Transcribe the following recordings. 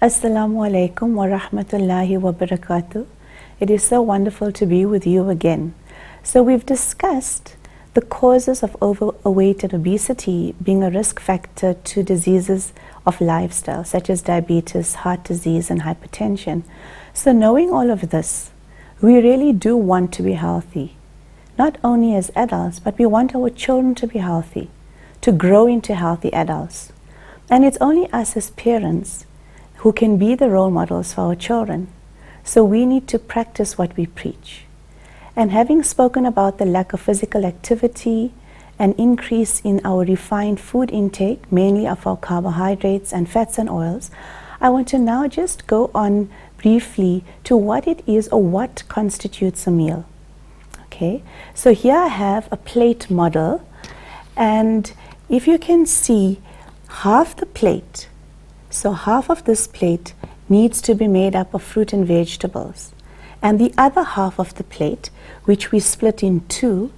Assalamu alaikum wa rahmatullahi wa barakatuh. It is so wonderful to be with you again. So we've discussed the causes of overweight and obesity being a risk factor to diseases of lifestyle such as diabetes, heart disease and hypertension. So knowing all of this, we really do want to be healthy. Not only as adults, but we want our children to be healthy, to grow into healthy adults. And it's only us as parents who can be the role models for our children. So we need to practice what we preach. And having spoken about the lack of physical activity, an increase in our refined food intake, mainly of our carbohydrates and fats and oils, I want to now just go on briefly to what it is or what constitutes a meal. Okay, so here I have a plate model, and if you can see half the plate, so half of this plate needs to be made up of fruit and vegetables. And the other half of the plate, which we split in two,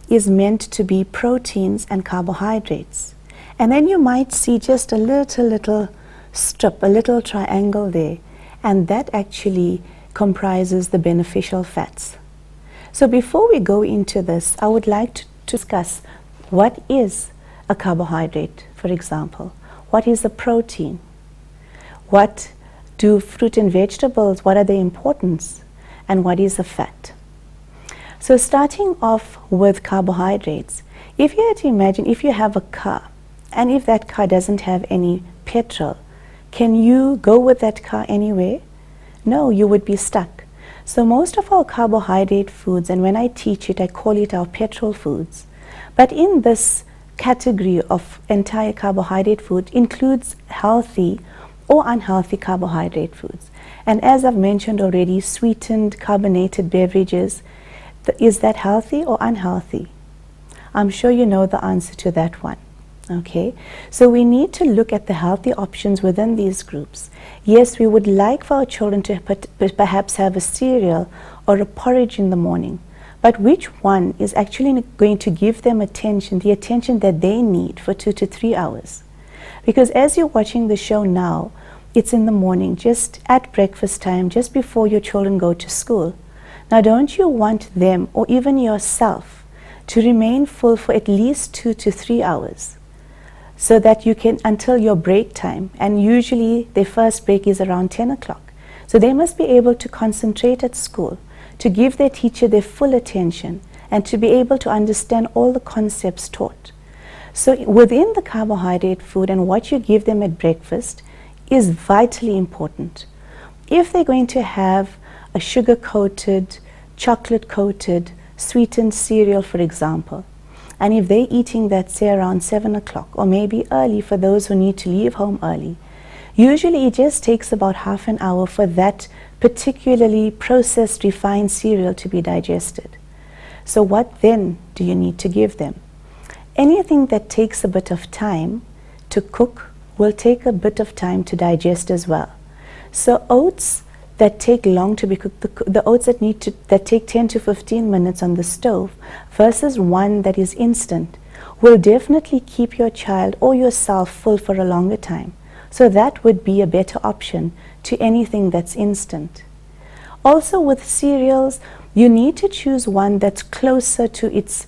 is meant to be proteins and carbohydrates. And then you might see just a little strip, a little triangle there, and that actually comprises the beneficial fats. So before we go into this, I would like to discuss what is a carbohydrate, for example. What is a protein? What do fruit and vegetables, what are their importance? And what is a fat? So starting off with carbohydrates, if you had to imagine if you have a car, and if that car doesn't have any petrol, can you go with that car anywhere? No, you would be stuck. So most of our carbohydrate foods, and when I teach it, I call it our petrol foods. But in this category of entire carbohydrate food includes healthy or unhealthy carbohydrate foods. And as I've mentioned already, sweetened carbonated beverages, is that healthy or unhealthy? I'm sure you know the answer to that one. Okay, so we need to look at the healthy options within these groups. Yes, we would like for our children to perhaps have a cereal or a porridge in the morning, but which one is actually going to give them attention, the attention that they need for 2 to 3 hours? Because as you're watching the show now, it's in the morning, just at breakfast time, just before your children go to school. Now, don't you want them, or even yourself, to remain full for at least 2 to 3 hours, so that you can, until your break time, and usually their first break is around 10 o'clock. So they must be able to concentrate at school, to give their teacher their full attention, and to be able to understand all the concepts taught. So within the carbohydrate food and what you give them at breakfast is vitally important. If they're going to have a sugar-coated, chocolate-coated, sweetened cereal, for example, and if they're eating that, say, around 7 o'clock, or maybe early for those who need to leave home early, usually it just takes about half an hour for that particularly processed, refined cereal to be digested. So what then do you need to give them? Anything that takes a bit of time to cook will take a bit of time to digest as well. So oats that take long to be cooked, the oats that take 10 to 15 minutes on the stove versus one that is instant, will definitely keep your child or yourself full for a longer time. So that would be a better option to anything that's instant. Also with cereals, you need to choose one that's closer to its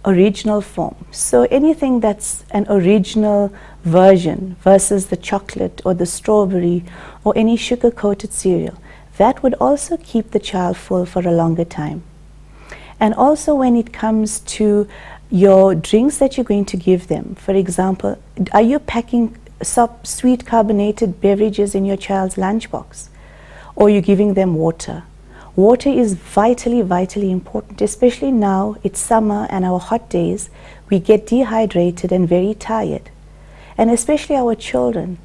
original form. So anything that's an original version versus the chocolate or the strawberry or any sugar-coated cereal, that would also keep the child full for a longer time. And also when it comes to your drinks that you're going to give them, for example, are you packing sweet carbonated beverages in your child's lunchbox, or are you giving them water? Water is vitally important, especially now it's summer and our hot days, we get dehydrated and very tired. And especially our children,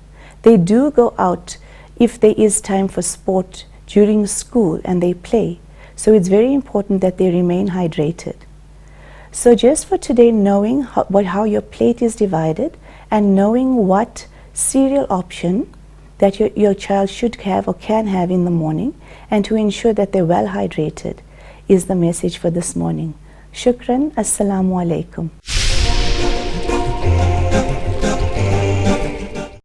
they do go out if there is time for sport during school and they play. So it's very important that they remain hydrated. So just for today, knowing how your plate is divided and knowing what cereal option that your child should have or can have in the morning, and to ensure that they're well hydrated, is the message for this morning. Shukran. Assalamu alaikum.